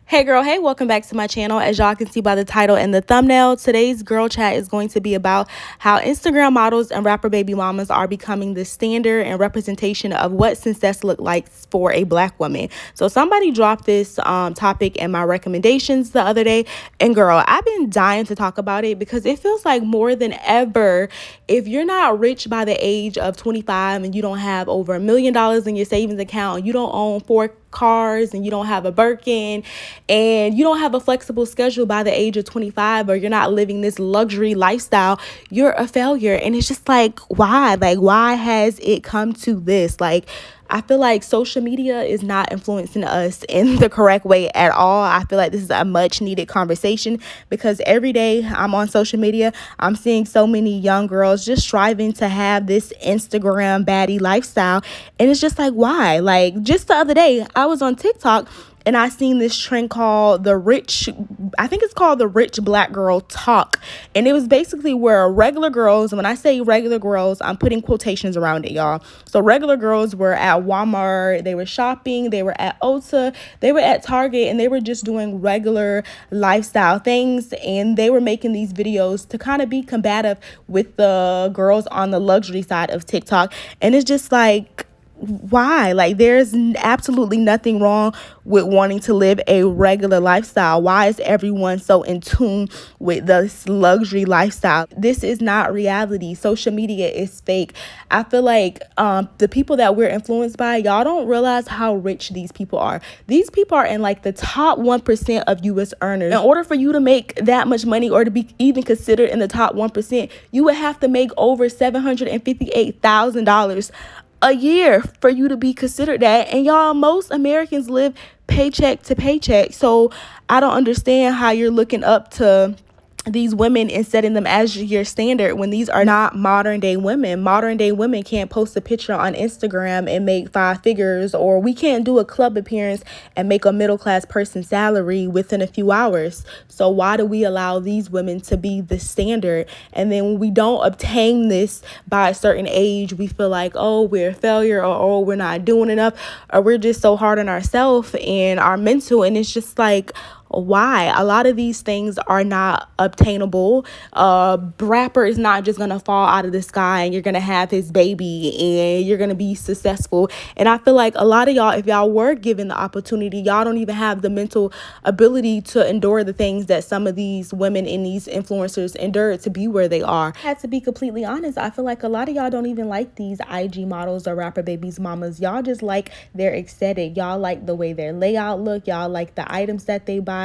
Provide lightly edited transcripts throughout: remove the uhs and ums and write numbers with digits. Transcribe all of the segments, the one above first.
Hey girl, hey, welcome back to my channel. As y'all can see by the title and the thumbnail, today's girl chat is going to be about how Instagram models and rapper baby mamas are becoming the standard and representation of what success looks like for a black woman. So somebody dropped this topic in my recommendations the other day, and girl, I've been dying to talk about it because it feels like more than ever, if you're not rich by the age of 25 and you don't have over $1 million in your savings account, you don't own 4 cars and you don't have a Birkin and you don't have a flexible schedule by the age of 25, or you're not living this luxury lifestyle, you're a failure. And it's just like, why? Like, why has it come to this? Like, I feel like social media is not influencing us in the correct way at all. I feel like this is a much needed conversation because every day I'm on social media, I'm seeing so many young girls just striving to have this Instagram baddie lifestyle. And it's just like, why? Like, just the other day, I was on TikTok and I seen this trend called I think it's called the rich black girl talk. And it was basically where regular girls, when I say regular girls, I'm putting quotations around it, y'all. So regular girls were at Walmart, they were shopping, they were at Ulta, they were at Target, and they were just doing regular lifestyle things. And they were making these videos to kind of be combative with the girls on the luxury side of TikTok. And it's just like, why? Like, there's absolutely nothing wrong with wanting to live a regular lifestyle. Why is everyone so in tune with this luxury lifestyle? This is not reality. Social media is fake. I feel like the people that we're influenced by, y'all don't realize how rich these people are. These people are in like the top 1% of U.S. earners. In order for you to make that much money or to be even considered in the top 1%, you would have to make over $758,000 a year for you to be considered that. And y'all, most Americans live paycheck to paycheck. So I don't understand how you're looking up to these women and setting them as your standard when these are not modern day women. Modern day women can't post a picture on Instagram and make 5 figures, or we can't do a club appearance and make a middle class person salary within a few hours. So why do we allow these women to be the standard? And then when we don't obtain this by a certain age, we feel like, oh, we're a failure, or oh, we're not doing enough, or we're just so hard on ourselves and our mental. And it's just like, why? A lot of these things are not obtainable. Rapper is not just gonna fall out of the sky and you're gonna have his baby and you're gonna be successful. And I feel like a lot of y'all, if y'all were given the opportunity, y'all don't even have the mental ability to endure the things that some of these women and these influencers endured to be where they are. I had to be completely honest. I feel like a lot of y'all don't even like these IG models or rapper babies mamas. Y'all just like their aesthetic. Y'all like the way their layout look. Y'all like the items that they buy.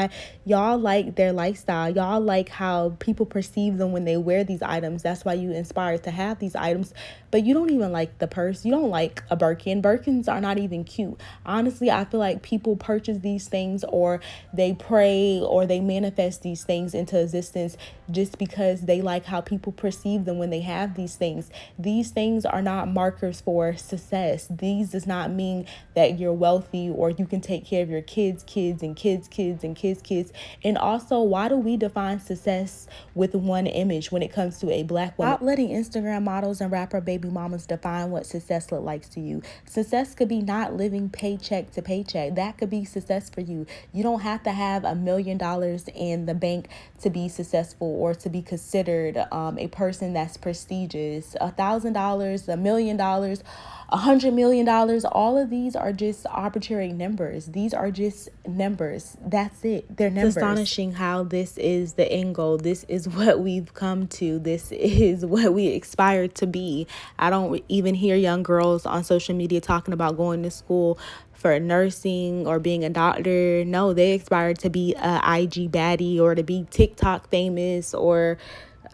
Y'all like their lifestyle. Y'all like how people perceive them when they wear these items. That's why you inspired to have these items. But you don't even like the purse. You don't like a Birkin. Birkins are not even cute. Honestly, I feel like people purchase these things, or they pray, or they manifest these things into existence just because they like how people perceive them when they have these things. These things are not markers for success. These does not mean that you're wealthy or you can take care of your kids' kids and kids' kids and kids' kids. And also, why do we define success with one image when it comes to a black woman? Stop letting Instagram models and rapper baby mamas define what success looks like to you. Success could be not living paycheck to paycheck. That could be success for you. You don't have to have $1 million in the bank to be successful or to be considered a person that's prestigious. $1,000, $1 million, $100 million, all of these are just arbitrary numbers. These are just numbers. That's it. They're numbers. It's astonishing how this is the end goal. This is what we've come to. This is what we aspire to be. I don't even hear young girls on social media talking about going to school for nursing or being a doctor. No, they aspire to be a IG baddie or to be TikTok famous, or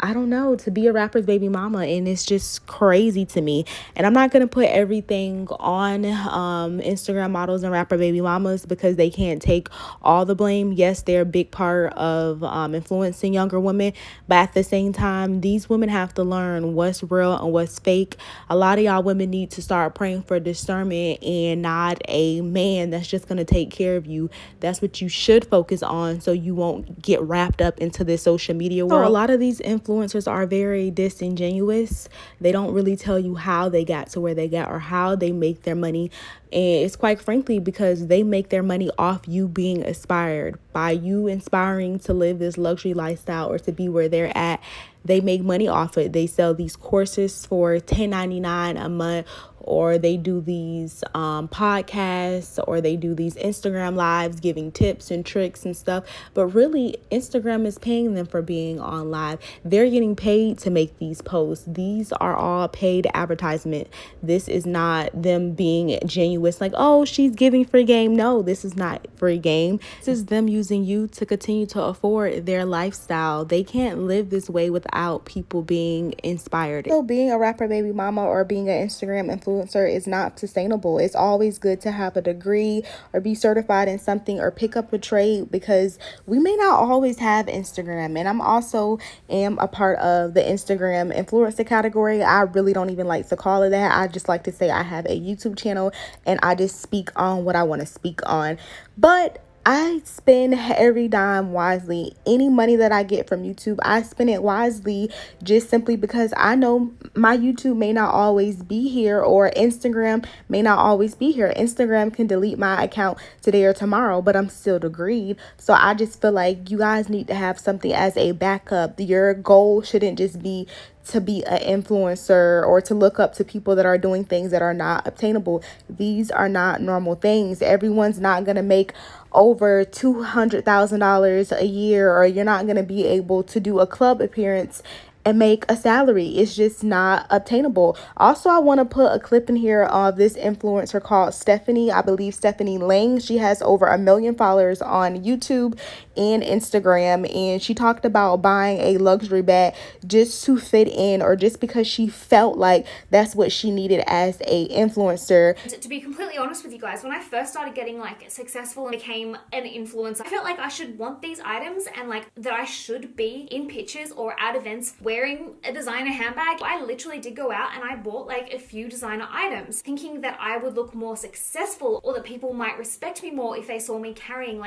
I don't know, to be a rapper's baby mama. And it's just crazy to me. And I'm not going to put everything on Instagram models and rapper baby mamas because they can't take all the blame. Yes, they're a big part of influencing younger women. But at the same time, these women have to learn what's real and what's fake. A lot of y'all women need to start praying for discernment and not a man that's just going to take care of you. That's what you should focus on so you won't get wrapped up into this social media world. So a lot of these influencers influencers are very disingenuous. They don't really tell you how they got to where they got or how they make their money. And it's quite frankly because they make their money off you being inspired. By you inspiring to live this luxury lifestyle or to be where they're at, they make money off it. They sell these courses for $10.99 a month, or they do these podcasts, or they do these Instagram lives giving tips and tricks and stuff. But really, Instagram is paying them for being on live. They're getting paid to make these posts. These are all paid advertisement. This is not them being genuine. Like, oh, she's giving free game. No, this is not free game. This is them using you to continue to afford their lifestyle. They can't live this way without people being inspired. So being a rapper baby mama or being an Instagram influencer is not sustainable. It's always good to have a degree or be certified in something or pick up a trade, because we may not always have Instagram. And I'm also am a part of the Instagram influencer category. I really don't even like to call it that. I just like to say I have a YouTube channel and I just speak on what I want to speak on. But I spend every dime wisely. Any money that I get from YouTube, I spend it wisely, just simply because I know my YouTube may not always be here, or Instagram may not always be here. Instagram can delete my account today or tomorrow, but I'm still degreed. So I just feel like you guys need to have something as a backup. Your goal shouldn't just be to be an influencer or to look up to people that are doing things that are not obtainable. These are not normal things. Everyone's not going to make over $200,000 a year, or you're not going to be able to do a club appearance and make a salary. It's just not obtainable. Also, I want to put a clip in here of this influencer called Stephanie. I believe Stephanie Lang. She has over 1 million followers on YouTube and Instagram, and she talked about buying a luxury bag just to fit in, or just because she felt like that's what she needed as a influencer. To be completely honest with you guys, when I first started getting successful and became an influencer, I felt like I should want these items, and that I should be in pictures or at events wearing a designer handbag. I literally did go out and I bought a few designer items, thinking that I would look more successful, or that people might respect me more if they saw me carrying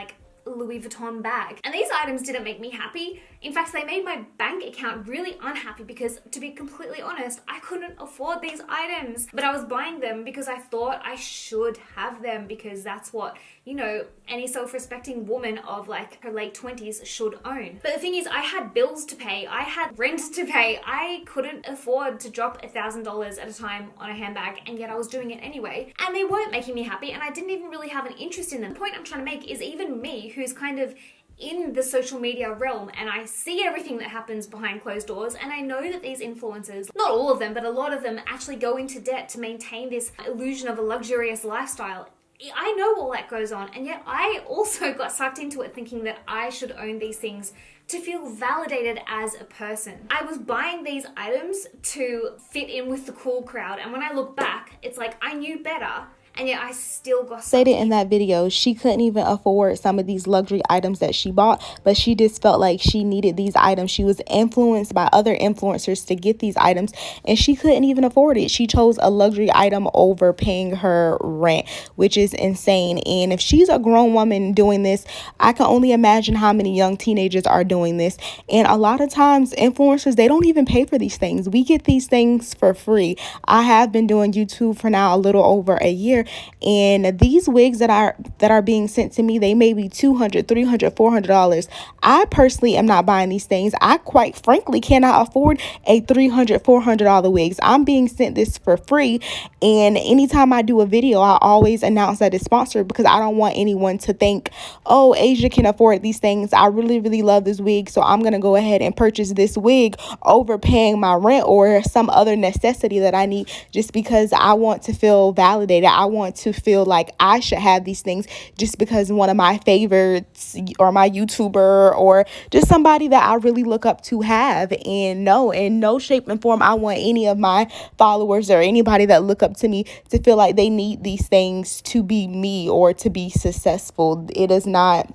Louis Vuitton bag. And these items didn't make me happy. In fact, they made my bank account really unhappy, because to be completely honest, I couldn't afford these items. But I was buying them because I thought I should have them, because that's what, any self-respecting woman of her late 20s should own. But the thing is, I had bills to pay, I had rent to pay, I couldn't afford to drop $1,000 at a time on a handbag, and yet I was doing it anyway. And they weren't making me happy, and I didn't even really have an interest in them. The point I'm trying to make is, even me, who's kind of in the social media realm, and I see everything that happens behind closed doors, and I know that these influencers, not all of them, but a lot of them, actually go into debt to maintain this illusion of a luxurious lifestyle. I know all that goes on, and yet I also got sucked into it, thinking that I should own these things to feel validated as a person. I was buying these items to fit in with the cool crowd, and when I look back, it's I knew better, and yet I still got stated in that video she couldn't even afford some of these luxury items that she bought, but she just felt like she needed these items. She was influenced by other influencers to get these items, and she couldn't even afford it. She chose a luxury item over paying her rent, which is insane. And if she's a grown woman doing this, I can only imagine how many young teenagers are doing this. And a lot of times influencers, they don't even pay for these things. We get these things for free. I have been doing YouTube for now a little over a year, and these wigs that are being sent to me, they may be $200, $300, $400. I personally am not buying these things. I quite frankly cannot afford a $300, $400 wigs. I'm being sent this for free, and anytime I do a video, I always announce that it's sponsored, because I don't want anyone to think, oh, Asia can afford these things. I really, really love this wig, so I'm gonna go ahead and purchase this wig over paying my rent or some other necessity that I need, just because I want to feel validated. I want to feel like I should have these things just because one of my favorites, or my YouTuber, or just somebody that I really look up to have. And no, in no shape and form I want any of my followers or anybody that look up to me to feel like they need these things to be me or to be successful. It is not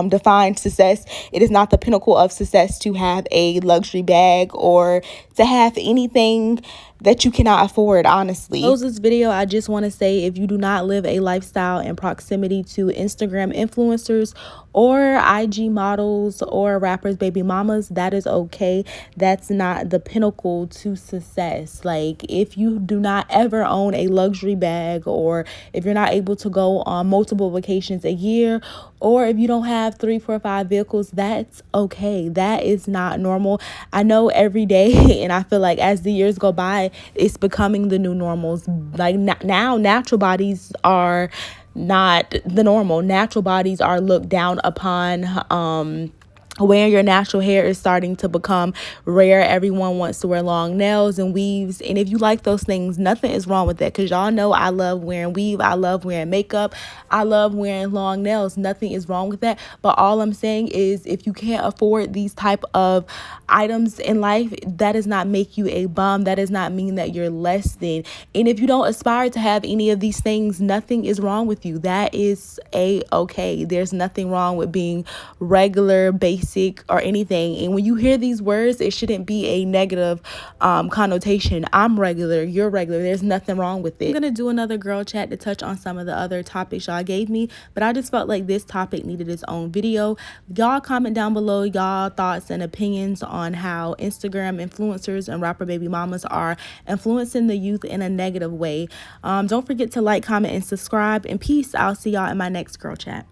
define success. It is not the pinnacle of success to have a luxury bag or to have anything that you cannot afford, honestly. To close this video, I just want to say, if you do not live a lifestyle in proximity to Instagram influencers or IG models or rappers' baby mamas, that is okay. That's not the pinnacle to success. Like, if you do not ever own a luxury bag, or if you're not able to go on multiple vacations a year, or if you don't have 3, 4, 5 vehicles, that's okay. That is not normal. I know every day, and I feel like as the years go by, it's becoming the new normals. Like, now natural bodies are not the normal. Natural bodies are looked down upon. Wearing your natural hair is starting to become rare. Everyone wants to wear long nails and weaves, and if you like those things, nothing is wrong with that, because y'all know I love wearing weave, I love wearing makeup, I love wearing long nails. Nothing is wrong with that. But all I'm saying is, if you can't afford these type of items in life, that does not make you a bum. That does not mean that you're less than. And if you don't aspire to have any of these things, nothing is wrong with you. That is okay. There's nothing wrong with being regular, basic, or anything. And when you hear these words, it shouldn't be a negative connotation. I'm regular, you're regular. There's nothing wrong with it. I'm gonna do another girl chat to touch on some of the other topics y'all gave me, but I just felt like this topic needed its own video. Y'all comment down below y'all thoughts and opinions on how Instagram influencers and rapper baby mamas are influencing the youth in a negative way. Don't forget to like, comment, and subscribe. And peace. I'll see y'all in my next girl chat.